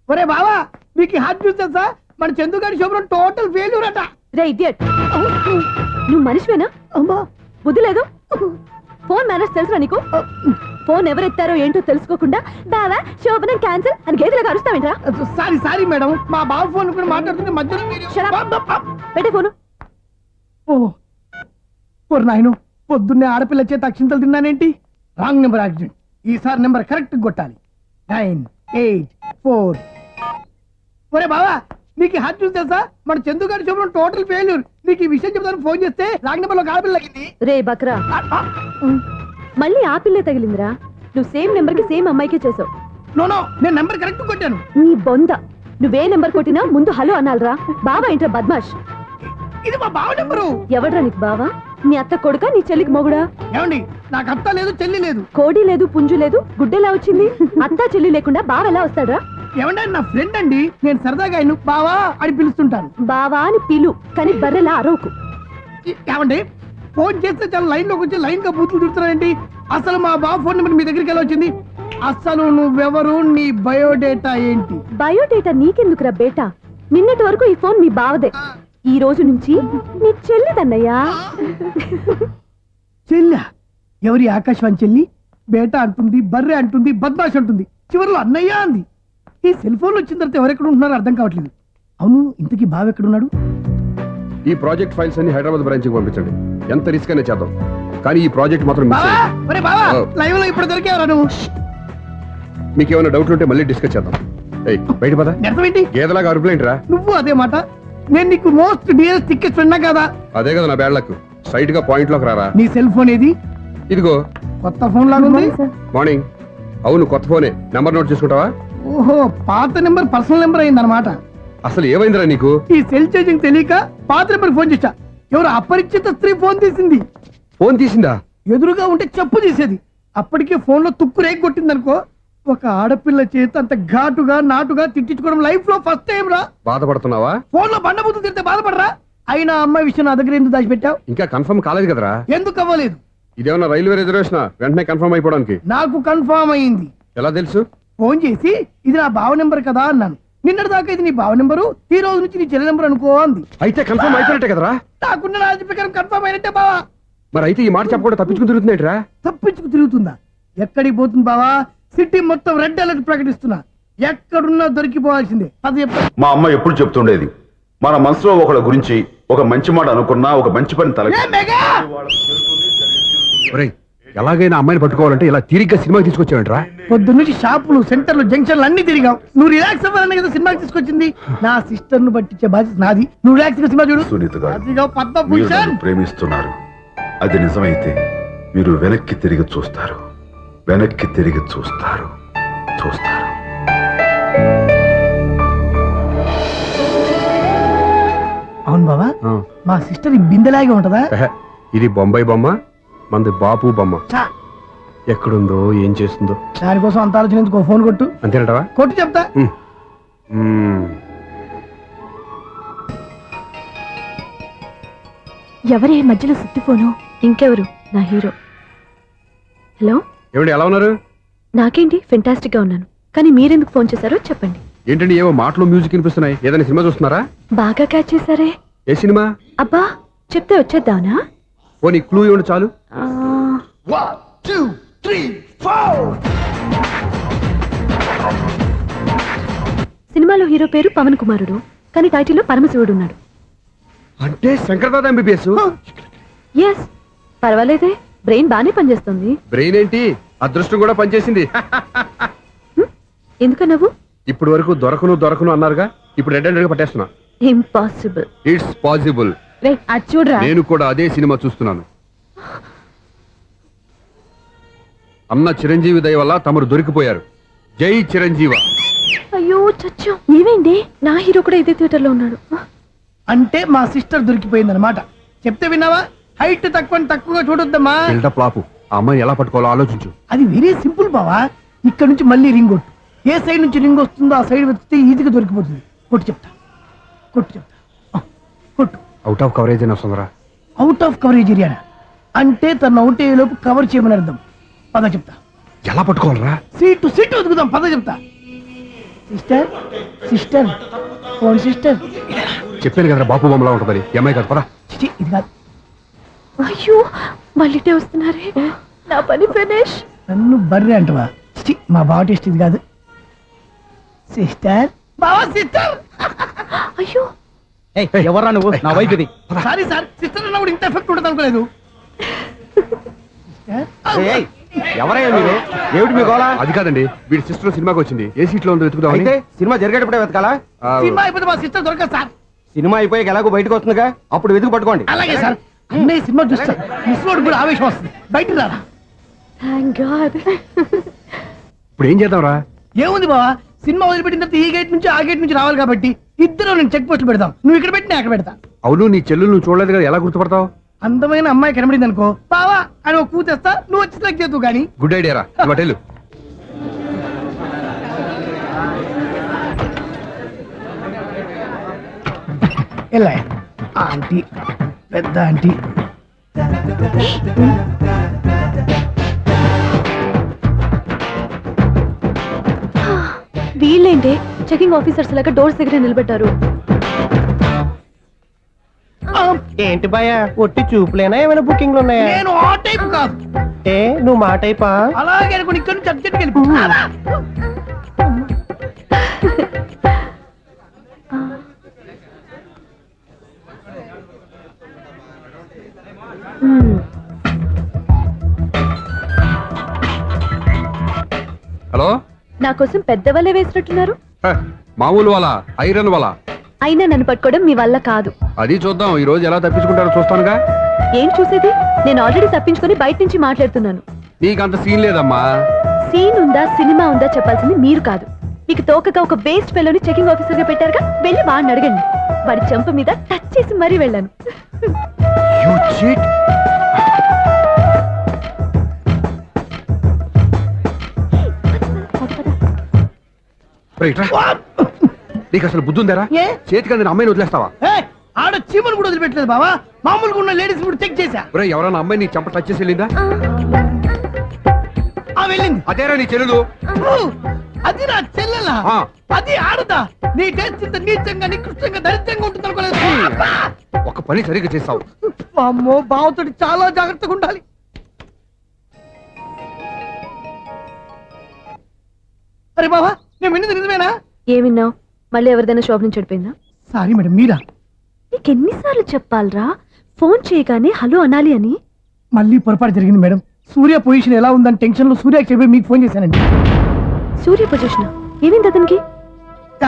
ఒరే బావా మీకు హార్ట్ చూసా మన చందుగారి శుభ్రం టోటల్ ఫెయిల్యూర్ అట. రే ఇడియట్, నువ్వు మనిషివేనా? అమ్మా బుద్ధి లేదు. ఫోన్ మేనేజ్ తెలుసా నీకు? ఫోన్ ఎవరెత్తారో ఏంటో తెలుసుకోకుండా బావా శోభనం క్యాన్సిల్ అని గేదెలాగా అరుస్తావేంట్రా? సారీ మేడం, మా బావ ఫోన్ కూడా మాట్లాడుతుంటే మధ్యలో పెట్టే ఫోను. ఓ నాయను, పొద్దున్నే ఆడపిల్ల చేత అక్షింతలు తిన్నానేంటి? Wrong number accident. ఈసారి నెంబర్ కరెక్ట్ కొట్టాలి. 984. ఒరే బావా నీకు హార్ట్ చూసి తెలుసా మన చందుగారి శుభ్రం టోటల్ ఫెయిల్యూర్. నీకు ఈ విషయం చెప్తాను ఫోన్ చేస్తే రాంగ్ నెంబర్ లో ఆడపిల్ల తగ్గింది. రే బక్రా, మళ్ళీ ఆ పిల్లే తగిలిందిరా. నువ్వు సేమ్ నెంబర్ కి సేమ్ అమ్మాయికే చేసావు. నో నేను నెంబర్ కరెక్ట్ కొట్టాను. నీ బొంద, నువ్వే నెంబర్ కొట్టినా ముందు హలో అనాలరా. బావా ఏంట్రా బద్మాష్? ఇది మా బావ నెంబరు. ఎవడ్రా నీకు బావా? నీ అత్త కొడుక, నీ చెల్లికి మొగుడా? ఏమండి, నాకు అత్త లేదు చెల్లి లేదు. కోడి లేదు పుంజు లేదు, గుడ్డెలా వచ్చింది? అత్త చెల్లి లేకుండా బావ ఎలా వస్తాడ్రా? ఏమండి, నా ఫ్రెండ్ అండి, నేను సరదాగా ఆయన బావా అని పిలుస్తుంటాను. బావా అని పిలు, కానీ బర్రెలా అరవకు. ఏమండి, ఫోన్ చేస్తే చాలా లైన్ లోకి వచ్చి లైన్ గా బూతులు తిడుతున్నానండి. అసలు మా బావ ఫోన్ నెంబర్ మీ దగ్గరికి ఎలా వచ్చింది? అసలు నువ్వెవరు, నీ బయోడేటా ఏంటి? బయోడేటా నీకెందుకురా బేటా? నిన్నటి వరకు ఈ ఫోన్ మీ బావదే, ఈ రోజు నుంచి నీ చెల్లిదన్నయ్యా. చెల్లి? ఎవరి ఆకాశవాణి చెల్లి? బేటా అంటుంది, బర్రె అంటుంది, బద్మాష్ అంటుంది, చివరిలో అన్నయ్య అంది. ఈ సెల్ ఫోన్ వచ్చిన తర్వాత ఎవరెక్కడ ఉంటున్నారో అర్థం కావట్లేదు. అవును, ఇంతకీ బావ ఎక్కడున్నాడు? ఈ ప్రాజెక్ట్ ఫైల్స్ అన్ని హైదరాబాద్ బ్రాంచ్ కి పంపించండి. ఎంత రిస్క్ అయినా చేద్దాం, కానీ ఈ ప్రాజెక్ట్ మాత్రం మిస్ అయ్యింది. లైవ్ లో ఇప్పుడు దొరికేవరా నువ్వు? మీకు ఏమైనా డౌట్లు ఉంటే మళ్ళీ డిస్కస్ చేద్దాం. బయట పద. ఏంటి గేదలాగా అరుపులేంట్రా? నువ్వు అదే మాట. నేను నీకు మోస్ట్ డియరెస్ట్ టికెట్స్ ఫ్రెండ్ కదా. అదే కదా నా బ్యాడ్ లక్. స్ట్రైట్ గా పాయింట్ లోకి రారా. నీ సెల్ ఫోన్ ఏది? ఇదిగో. కొత్త ఫోన్ లాగా ఉంది. మార్నింగ్. అవును, కొత్త ఫోనే. నంబర్ నోట్ చేసుకుంటావా? ఓహో, పాత నెంబర్ పర్సనల్ నెంబర్ అయింది అనమాట. అసలు ఏమైందిరా నీకు? ఈ సెల్ చేంజింగ్ తెలియక పాత నెంబర్ ఫోన్ చేశా. ఎవరు అపరిచిత స్త్రీ ఫోన్ తీసింది. ఫోన్ తీసిందా? ఎదురుగా ఉంటే చెప్పు చేసేది. అప్పటికే ఫోన్ లో తుక్కు రేగి కొట్టింది అనుకో. ఒక ఆడపిల్ల చేత అంత ఘాటుగా నాటుగా తిట్టించుకోవడం లైఫ్ లో ఫస్ట్ టైం రా. బాధపడుతున్నావా? ఫోన్ లో బండబుద్ధులు తిడితే బాధపడరా? అయినా అమ్మాయి విషయం నా దగ్గర ఎందుకు దాచిపెట్టావు? ఇంకా కన్ఫర్మ్ కాలేదు కదరా. ఎందుకు అవ్వలేదు? ఇదేమన్నా రైల్వే రిజర్వేషన్? వెంటనే కన్ఫర్మ్ అయిపోవడానికి. నాకు కన్ఫర్మ్ అయింది. ఎలా తెలుసు? ఫోన్ చేసి ఇది నా బావ నెంబర్ కదా అన్నాను. నిన్నటి దాకా ఇది నీ బావ నెంబరు, ఈ రోజు నుంచి నీ చెల్లి నెంబర్ అనుకో అంది. అయితే కన్ఫర్మ్ అయిపోయినట్టే కదరా? నాకున్న రాజు ప్రకారం కన్ఫర్మ్ అయినట్టే బావా. మరి అయితే ఈ మాట చెప్పకుండా తప్పించుకుని తిరుగుతుందేట్రా? తప్పించుకు తిరుగుతుందా? ఎక్కడికి పోతుంది బావా? సిటీ మొత్తం రెడ్ అలర్ట్ ప్రకటిస్తున్నా. ఎక్కడున్నా దొరికిపోవాల్సిందే. అది మా అమ్మ ఎప్పుడు చెప్తుండేది, మన మనసులో ఒకళ్ళ గురించి ఒక మంచి మాట అనుకున్నా ఒక మంచి పని తల. ఎలాగైనా అమ్మాయిని పట్టుకోవాలంటే ఇలా తీరిగ్గా సినిమాకి తీసుకొచ్చావంట్రా? పొద్దున్నుంచి షాపులు, సెంటర్లు, జంక్షన్లు అన్ని తిరిగావు. నువ్వు రిలాక్స్ అవ్వాలని కదా సినిమాకి తీసుకొచ్చింది. నా సిస్టర్ ను పట్టించే బాధ్యత నాది. నువ్వు రిలాక్స్ గా సినిమా చూడు. సునీత గారు, మీరు పద్మభూషణ్ నన్ను ప్రేమిస్తున్నారు. అది నిజమైతే మీరు వెనక్కి తిరిగి చూస్తారు, వెనక్కి తిరిగి చూస్తారు, చూస్తారు. అవును బావా, మా సిస్టర్ ఈ బిందెలాగే ఉంటదా? ఇది బొంబాయి బొమ్మ, మంది బాపు బొమ్మ. ఎక్కడుందో ఏం చేస్తుందో దానికోసం అంత ఆలోచన ఎందుకు? ఫోన్ కొట్టు. అంతేనటవా? కొట్టు చెప్తా. ఎవరే మధ్యలో సుత్తి ఫోను? ఇంకెవరు? నా హీరో. హలో, ఏమిటి ఎలా ఉన్నారు? నాకేంటి ఫెంటాస్టిక్ గా ఉన్నాను, కానీ మీరెందుకు ఫోన్ చేశారో చెప్పండి. ఏంటండి ఏవో మాటలు మ్యూజిక్ వినిపిస్తున్నాయి? ఏదైనా సినిమా చూస్తున్నారా? బాగా క్యాచ్ చేశారే. ఏ సినిమా? అబ్బా, చెప్తే వచ్చేద్దానా? పోనీ క్లూ ఇవ్వండి చాలు. 1 2 3 4. సినిమాలో హీరో పేరు పవన్ కుమారుడు, కానీ టైటిల్లో పరమశివుడు ఉన్నాడు. అంటే శంకర్దాద ఎంబీబీఎస్. ఎస్, పర్వాలేదే, బ్రెయిన్ బానే పనిచేస్తుంది. బ్రెయిన్ ఏంటి, అదృష్టం కూడా పనిచేసింది. ఎందుకన్నావు? ఇప్పుడు వరకు దొరకను అన్నారుగా, ఇప్పుడు రెడ్ హ్యాండెడ్ గా పట్టేస్తున్నా. ఇంపాసిబుల్. It's possible. అది చూడరా, నేను కూడా అదే సినిమా చూస్తున్నాను. అన్న చిరంజీవి దయ వల్ల తమరు దొరికిపోయారు. జై చిరంజీవ. అయ్యో చచ్చా, ఏమైంది? నా హీరో కూడా ఇదే థియేటర్ లో ఉన్నాడు. అంటే మా సిస్టర్ దొరికిపోయింది అనమాట. చెప్తే విన్నావా? హైట్ తక్కువగా చూడొద్దమ్మా. బిల్డప్ లాపు. ఆ అమ్మాయి ఎలా పట్టుకోవాలో ఆలోచించు. అది వెరీ సింపుల్ బావా. ఇక్కడ నుంచి మళ్ళీ రింగ్ కొట్టు. ఏ సైడ్ నుంచి రింగ్ వస్తుందో ఆ సైడ్ వెతికితే ఈజీగా దొరికిపోతుంది. కొట్టు చెప్తా. కొట్టు. అవుట్ ఆఫ్ కవరేజ్ అని వస్తుందిరా. అవుట్ ఆఫ్ కవరేజ్ ఏరియా అంటే తను అవుట్ అయ్యే లోపు కవర్ చేయమని అర్థం. పద చెప్తా. ఎలా పట్టుకోవాలరా? సీటు వెతుకుదాం. పద చెప్తా. Sister sister phone sister. చెప్పాను కదా బాపు బొమ్మలా ఉంటుందని. ఈ అమ్మాయి కదా పదా. చిచి ఇది కాదు. అయ్యో మళ్ళీటే వస్తున్నారే, నా పని ఫినిష్. నన్ను బర్రె అంటవా? చిచి మా బావ టేస్ట్ ఇది కాదు. సిస్టర్ బావా సిస్టర్. అయ్యో ఎవర్రా నువ్వు? నా వైపు ఇది. సారీ సార్, సిస్టర్ అన్నప్పుడు ఇంత ఎఫెక్ట్ ఉంటుంది అనుకోలేదు. ఎవరయ్యా మీరు? ఏమిటి మీ గోళ? అది కాదండి, వీడి సిస్టర్ సినిమాకి వచ్చింది. ఏ సీట్ లో ఉందో వెతుకుదామని. అయితే సినిమా జరిగేటప్పుడే వెతకాలా? ఆ, సినిమా అయిపోతే మా సిస్టర్ దొరకదు సార్. సినిమా అయిపోయాక ఎలాగో బయటకు వస్తుందిగా, అప్పుడు వెతుకు పట్టుకోండి. అలాగే సార్. అన్నయ్య సినిమా చూస్తా మిస్ వాడు కూడా ఆవేశం వస్తుంది. బయట రారా. Thank God. ఇప్పుడు ఏం చేద్దాంరా? ఏముంది బావా, సినిమా వదిలిపెట్టిన తర్వాత ఈ గేట్ నుంచి ఆ గేట్ నుంచి రావాలి కాబట్టి ఇద్దరు నేను చెక్ పోస్టులు పెడతాం. నువ్వు ఇక్కడ పెట్టి నేను అక్కడ పెడతా. అవును, నీ చెల్లెలు నువ్వు చూడలేదు కదా, ఎలా గుర్తుపడతావు? అందమైన అమ్మాయి కనబడింది అనుకో, బావా అని ఒక కూతేస్తా, నువ్వు వచ్చి సెలెక్ట్ చేద్దు కానీ. గుడ్ ఐడియా రా. హోటల్ ఎలా ఆంటీ, పెద్ద ఆంటీ. వీళ్ళేంటి చెకింగ్ ఆఫీసర్స్ లాగా డోర్స్ దగ్గర నిలబెట్టారు. ఏంటి భయ ఒట్టి చూపులేనా ఏమైనా బుకింగ్లు ఉన్నాయా? నేను ఆ టైప్ కాదు. ఏ నువ్వు మా టైపా? అలాగే అనుకుని ఇక్కడ నుంచి అర్జెంట్కి వెళ్ళిపో. హలో. నా కోసం పెద్ద వలే వేసినట్టున్నారు. హ, మామూలు వాళ్ళ ఐరన్ వాళ్ళ. అయినా నన్ను పట్టుకోవడం మీ వల్ల కాదు. అది చూద్దాం ఈ రోజు ఎలా తప్పించుకుంటారో చూస్తానుగా. ఏం చూసేది? నేను ఆల్రెడీ తప్పించుకొని బయట నుంచి మాట్లాడుతున్నాను. నీకంత సీన్ లేదమ్మా. సీన్ ఉందా సినిమా ఉందా చెప్పాల్సింది మీరు కాదు. మీకు తోకగా ఒక బేస్ట్ ఫెలోని చెకింగ్ ఆఫీసర్ గా పెట్టారుగా, వెళ్ళి వాడిని అడగండి. వాడి చెంప మీద టచ్ చేసి మరీ వెళ్ళాను. You cheat. రైట్ రా. నీకు అసలు బుద్ధి ఉందారా? ఏ? చేతికి అందిన అమ్మాయిని వదిలేస్తావా? ఆడ చీమను కూడా వదిలిపెట్టలేదు బావా. మామూలుగా ఉన్న లేడీస్ కూడా చెక్ చేశా. ఒరేయ్, ఎవరైనా అమ్మాయి నీ చెంప టచ్ చేసి వెళ్ళిందా? ఆ వెళ్ళింది. అదేరా నీ చెల్లెలు. ఓ, అది నా చెల్లెలా? ఆ. అది ఆడదా? నీ టేస్ట్ ఇంత నీచంగా నికృష్టంగా దరిద్రంగా ఉంటుంది అనుకోలేదు. ఒక పని సరిగ్గా చేస్తావు. అమ్మో, బావతోటి చాలా జాగ్రత్తగా ఉండాలి. అరే బావా, నేను విన్నది నిజమేనా? ఏమిన్నావు? మళ్ళీ ఎవరిదైనా షాప్ నుంచి చెడిపోయిందా? సారీ మేడం, మీరా? నీకెన్నిసార్లు చెప్పాలరా ఫోన్ చేయగానే హలో అనాలి అని? మళ్ళీ పొరపాటు జరిగింది మేడం. సూర్య పొజిషన్ ఎలా ఉందని టెన్షన్ లో సూర్యకి చెప్పి మీకు ఫోన్ చేశానండి. సూర్య పొజిషన్ ఏమైంది అతనికి?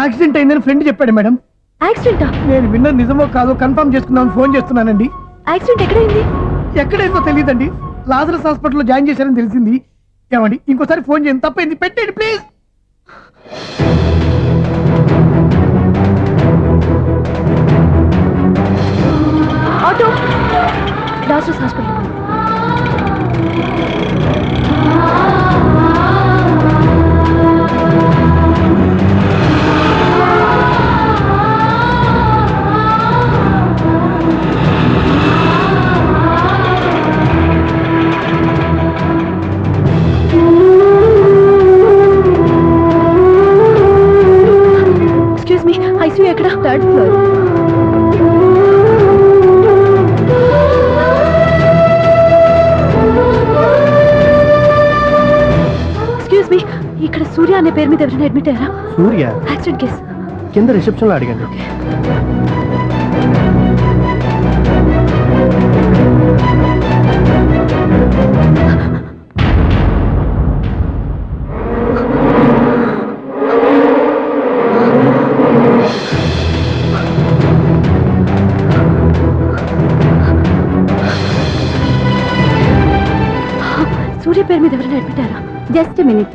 యాక్సిడెంట్ అయిందని ఫ్రెండ్ చెప్పాడు మేడం. యాక్సిడెంటా? నేను విన్నది నిజమో కాదో కన్ఫర్మ్ చేసుకుందామని ఫోన్ చేస్తున్నానండి. యాక్సిడెంట్ ఎక్కడైంది? ఎక్కడైందో తెలియదండి. లాజరస్ హాస్పిటల్లో జాయిన్ చేశారని తెలిసింది. ఏమండి, ఇంకోసారి ఫోన్ చేయండి. తప్పైంది, పెట్టండి please. Auto Lazarus hospital. Excuse me, ICU ఎక్కడ? Third floor. ఎక్స్క్యూజ్ మీ, ఇక్కడ సూర్య అనే పేరు మీద ఎవరైనా అడ్మిట్ అయ్యారా? Surya accident case. కింద రిసెప్షన్ లో అడిగండి. సూర్య పేరు మీద ఎవరైనా అడ్మిట్ అయ్యారా? Just minute.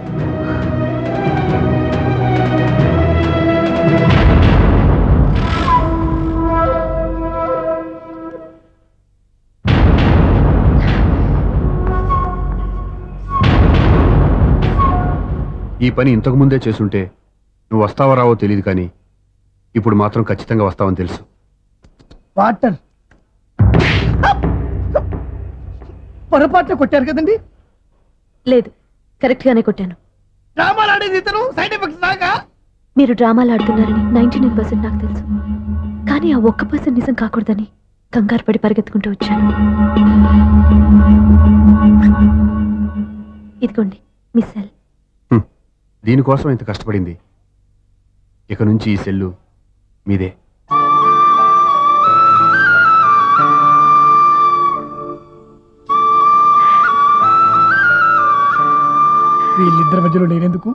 ఈ పని ఇంతకు ముందే చేసుంటే నువ్వు వస్తావో రావో తెలియదు, కానీ ఇప్పుడు మాత్రం ఖచ్చితంగా వస్తావని తెలుసు. వాటర్ పొరపాటున కొట్టారు కదండి. లేదు, కరెక్ట్ గానే కొట్టాను. డ్రామాలు ఆడేది ఇతను, సైడ్ ఎఫెక్ట్స్ దాకా. మీరు డ్రామాలు ఆడుతున్నారని 99% నాకు తెలుసు. కానీ ఆ 1% నిజం కాకూడదని కంగారు పడి పరిగెత్తుకుంటూ వచ్చాను. ఇదిగోండి మీ సెల్. దీనికోసం ఇంత కష్టపడింది. ఇక నుంచి ఈ సెల్లు మీదే. వీళ్ళిద్దరి మధ్యలో నేనెందుకు?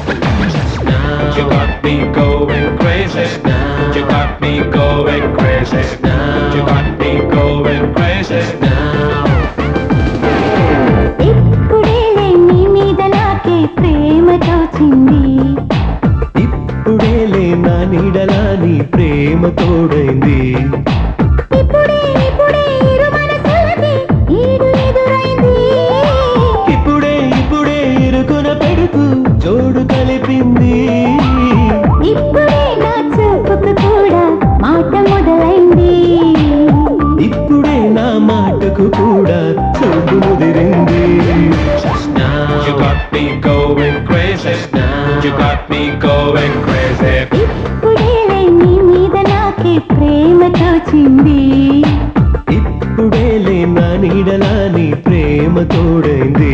You got me going crazy. You got me going crazy. You got me going crazy now. ఇప్పుడేలే నీ మీద నాకే ప్రేమ తోచింది. ఇప్పుడేలే నా నీడలా నీ ప్రేమ తోడైంది. ఇప్పుడే ఇప్పుడే ఇరు మనసులకి ఈడు ఎదురైంది. ఇప్పుడే ఇప్పుడే ఇరుకున పెడుతూ జోడు కలిపింది. ఇప్పుడే నా చూపుకు కూడా మాట మొదలైంది. ఇప్పుడే నా మాటకు కూడా చూపు ముదిరింది. Just now. You got me going crazy. You got me going crazy. ఇప్పుడేలే నీ మీద నాకే ప్రేమ తోచింది. ఇప్పుడేలే నా నీడలా నీ ప్రేమ తోడైంది.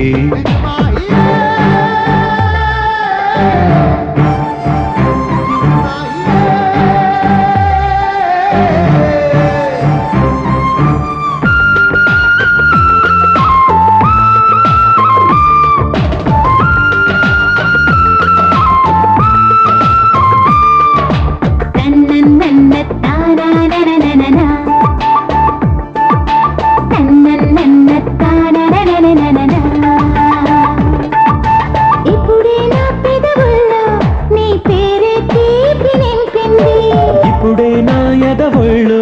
నన్నన్న తానననననన. నన్నన్న తానననననన. ఇప్పుడే నా పెదవుల్లో నీ పేరే తీపి నింపింది. ఇప్పుడే నా ఎదవళ్ళు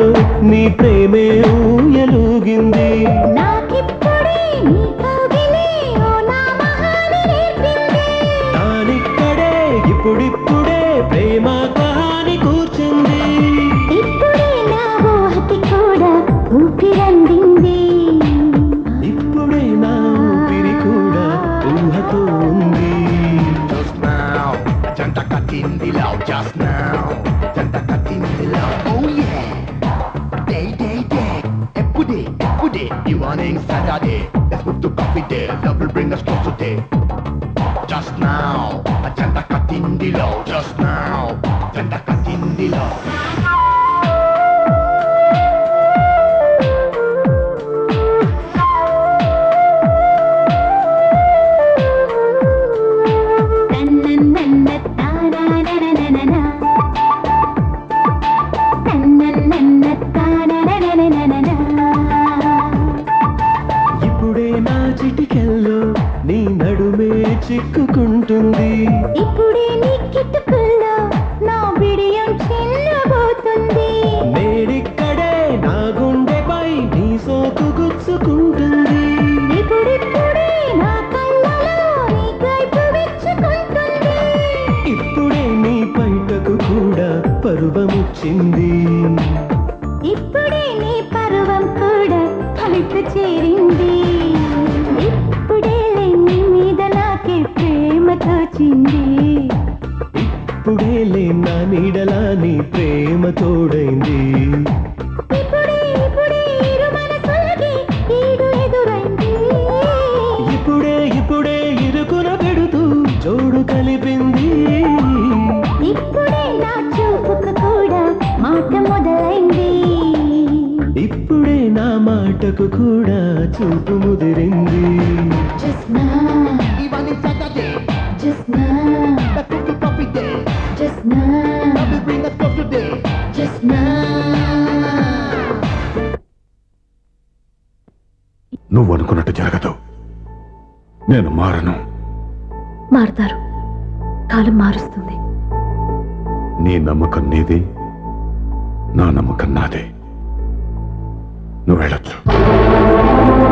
నీ ప్రేమే ఊయలూగింది. నాకిప్పుడే నీ కౌగిలే ఓ నా మహాని నేర్పింది. నానిక్కడే ఇప్పుడిప్పుడే ప్రేమ కహాని కూర్చుంది. ఇప్పుడే నా ఊహకి కూడా ఊపిరందింది. ఇప్పుడే నా ఊపిరి కూడా ఊహతో ఉంది. Just now, Janta Katindilau, just now, Janta Katindilau, oh yeah. Day, day, day, every day, evening Saturday. Let's move to coffee day, love will bring us closer day. Just now, Janta Katindilau, just now, Janta Katindilau. నన్నన్న తానననననన. నన్నన్న తానననననన. ఇప్పుడే నా చిటికెల్లో నీ నడుమే చిక్కుకుంటుంది. ఇప్పుడే నీ కిటుకుల్లో నా బిడియం చిన్నబోతుంది. నేడిక్కడే నా గుండెపై నీ సోకు గుచ్చుకుంటుంది. ఇప్పుడిప్పుడే నా కళ్ళలో నీ కైపు విచ్చుకుంటుంది. ఇప్పుడే నీ పైటకు కూడా పరువముచ్చింది. ఇప్పుడే నీ పర్వం కూడా పలుకు చేరింది. ఇప్పుడేలే నీ మీద నాకే ప్రేమ తోచింది. ఇప్పుడేలే నా నీడలా నీ ప్రేమ తోడైంది. ఇప్పుడే ఇప్పుడే ఇరు మనసులకి ఈడు ఎదురైంది. ఇప్పుడే ఇప్పుడే ఇరుకున పెడుతూ జోడు కలిపింది. ఇప్పుడే నా చూపుకు కూడా మాట మొదలైంది. ఇప్పుడే నా మాటకు కూడా చూపు ముదిరింది. Just now, Evening Saturday, just now, let's move to coffee day, just now, love will bring us closer day. just now. నువ్వు అనుకున్నట్టు జరగదు. నేను మారను. మారుతారు. కాలం మారుస్తుంది. నీ నమ్మకం నీది, నా నమ్మకం నాదే. నువ్వు వెళ్ళొచ్చు.